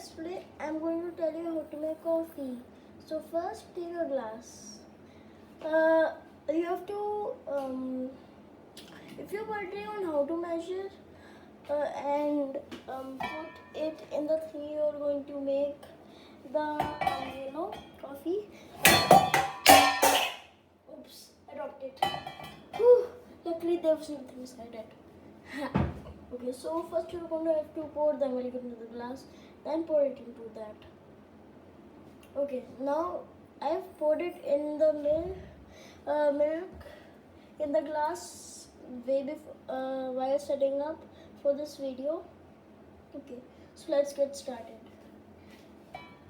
guys, today I'm going to tell you how to make coffee. So first take a glass. You have to, if you're wondering on how to measure and put it in the thing you're going to make the, coffee. Oops, I dropped it. Whew, luckily there was nothing inside it. Okay, so first you're going to have to pour the milk into the glass, then pour it into that. Okay, now I've poured it in the milk in the glass way before while setting up for this video. Okay, so let's get started.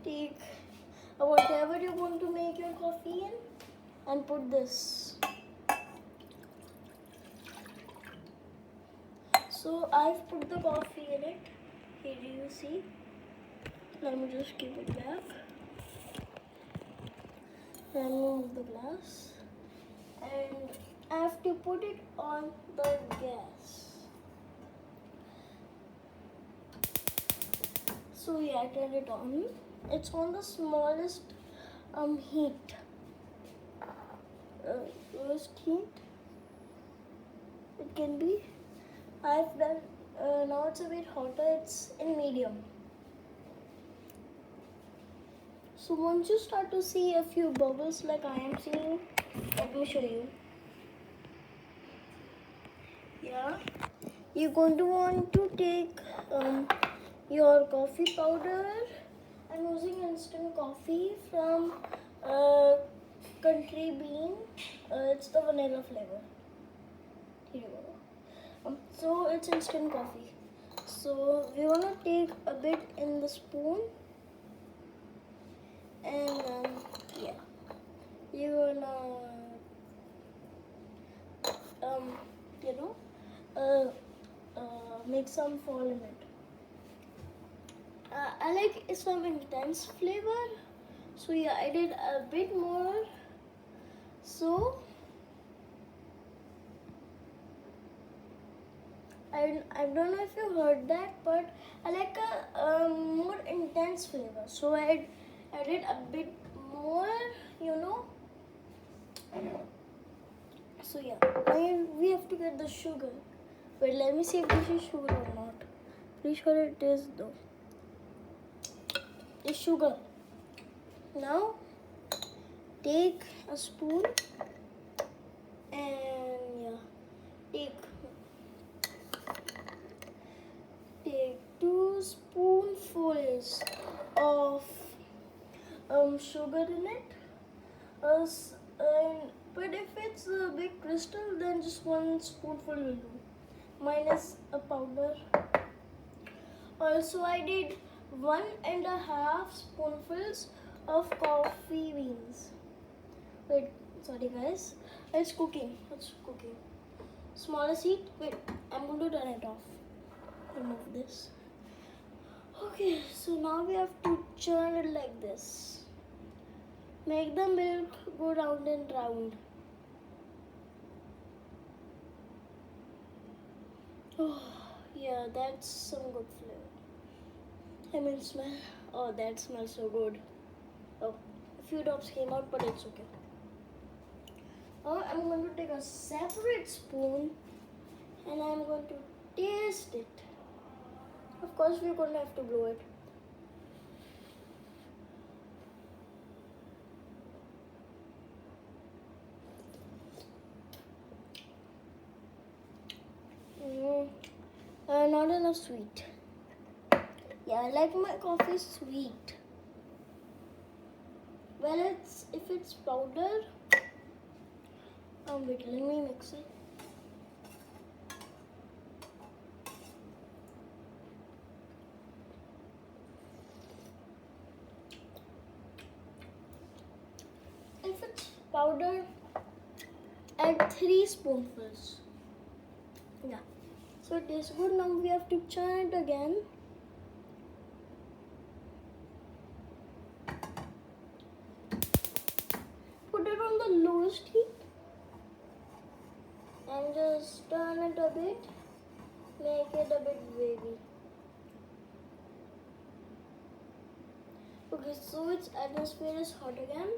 Take whatever you want to make your coffee in and put this. So I've put the coffee in it. Here do you see? Let me just keep it back. Remove the glass. And I have to put it on the gas. So yeah, I turn it on. It's on the smallest heat. Lowest heat it can be. I've done now it's a bit hotter, it's in medium. So once you start to see a few bubbles like I am seeing, let me show you. Yeah, you're going to want to take your coffee powder. I'm using instant coffee from Country Bean. It's the vanilla flavor. Here you go. So it's instant coffee. So we want to take a bit in the spoon, and yeah, you wanna make some fall in it. I like some intense flavor, so yeah, I did a bit more. So I don't know if you heard that, but I like a more intense flavor. So I added a bit more, So yeah, now we have to get the sugar. Wait, let me see if this is sugar or not. Pretty sure it is though. It's sugar. Now take a spoon and yeah, take 2 spoonfuls of sugar in it. But if it's a big crystal, then just 1 spoonful will do. Minus a powder. Also, I did 1.5 spoonfuls of coffee beans. Wait, sorry guys. It's cooking. Smallest heat. Wait, I'm going to turn it off. Remove this. Okay, so now we have to churn it like this. Make the milk go round and round. Oh, yeah, that's some good flavor. Smell. Oh, that smells so good. Oh, a few drops came out, but it's okay. Now I'm going to take a separate spoon and I'm going to taste it. Of course, we're going to have to blow it. Not enough sweet. Yeah, I like my coffee sweet. Well, if it's powder. Wait, let me mix it. If it's powder, add 3 spoonfuls. Yeah. So it tastes good. Now we have to churn it again. Put it on the lowest heat and just turn it a bit. Make it a bit wavy. Okay, so its atmosphere is hot again.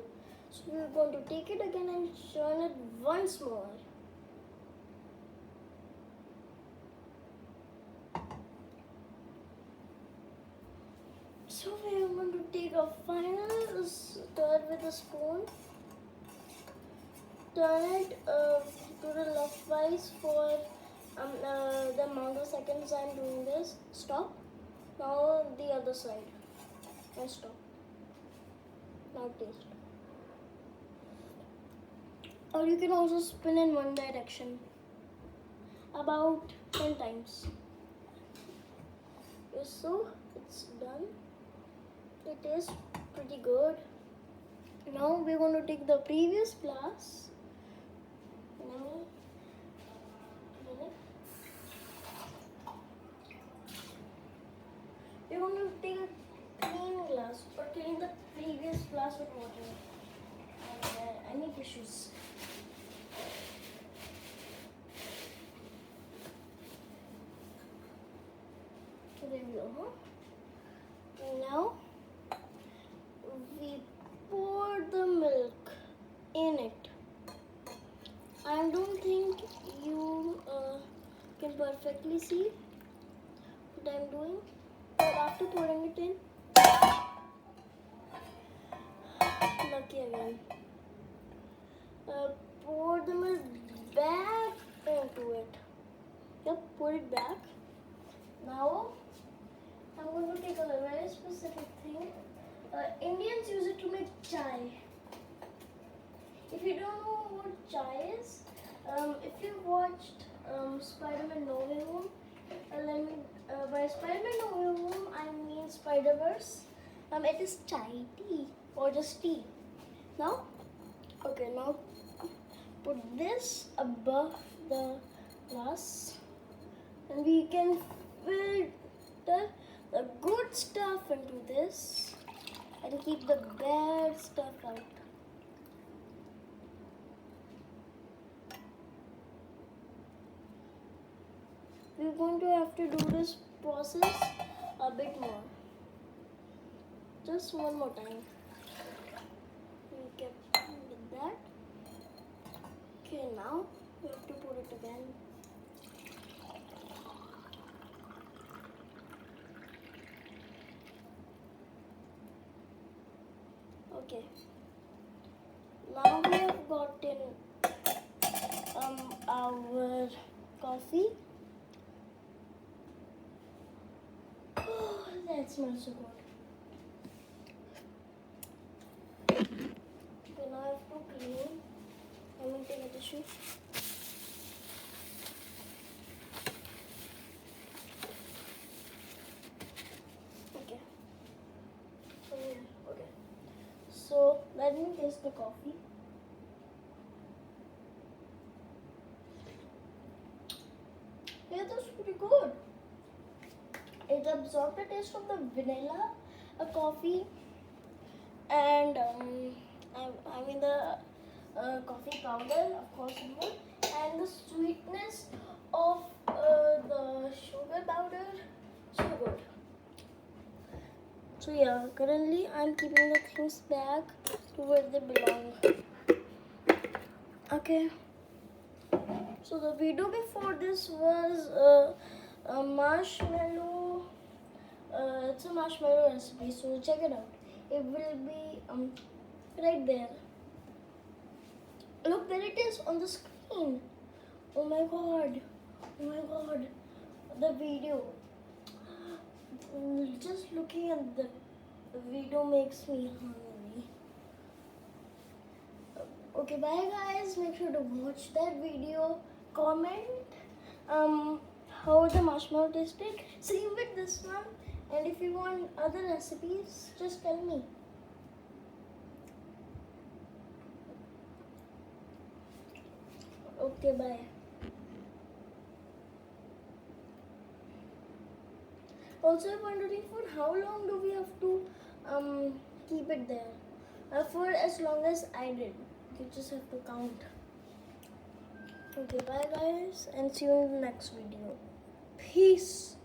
So we're going to take it again and churn it once more. So we are going to take a final stir with a spoon. Turn it to the left-wise for the amount of seconds I'm doing this. Stop. Now the other side. And stop. Now taste. Or you can also spin in one direction. About 10 times. Yes, so it's done. It tastes pretty good. Now we're going to take the previous glass. We're going to take a clean glass or clean the previous glass with water. And any tissues. So there we go. Now we pour the milk in it. I don't think you can perfectly see what I'm doing, but after pouring it in, lucky again. Pour the milk back into it. Yep, pour it back. Now I'm going to take a very specific thing. Indians use it to make chai. If you don't know what chai is, if you watched Spider-Man No Way Home, by Spider-Man No Way Home I mean Spider-Verse. It is chai tea or just tea. Now, okay, now put this above the glass, and we can filter the good stuff into this and keep the bad stuff out. We're going to have to do this process a bit more. Just one more time. We kept with that. Okay, now we have to put it again. Okay. Now we have gotten our coffee. Oh, that smells so good. Okay, now I have to clean. I'm going to take a tissue. Okay. Okay. So let me taste the coffee. Yeah, that's pretty good. It absorbed the taste of the vanilla, coffee, and I mean the coffee powder, of course, and the sweetness of the sugar powder. So good. So yeah, currently I'm keeping the things back to where they belong. Okay. So the video before this was a marshmallow. It's a marshmallow recipe, so check it out. It will be right there. Look, there it is on the screen. Oh my god. Oh my god. The video. Just looking at the video makes me hungry. Okay, bye guys. Make sure to watch that video. Comment how the marshmallow tasted. Same with this one. And if you want other recipes, just tell me. Okay, bye. Also, I'm wondering for how long do we have to keep it there? For as long as I did. You just have to count. Okay, bye guys, and see you in the next video. Peace.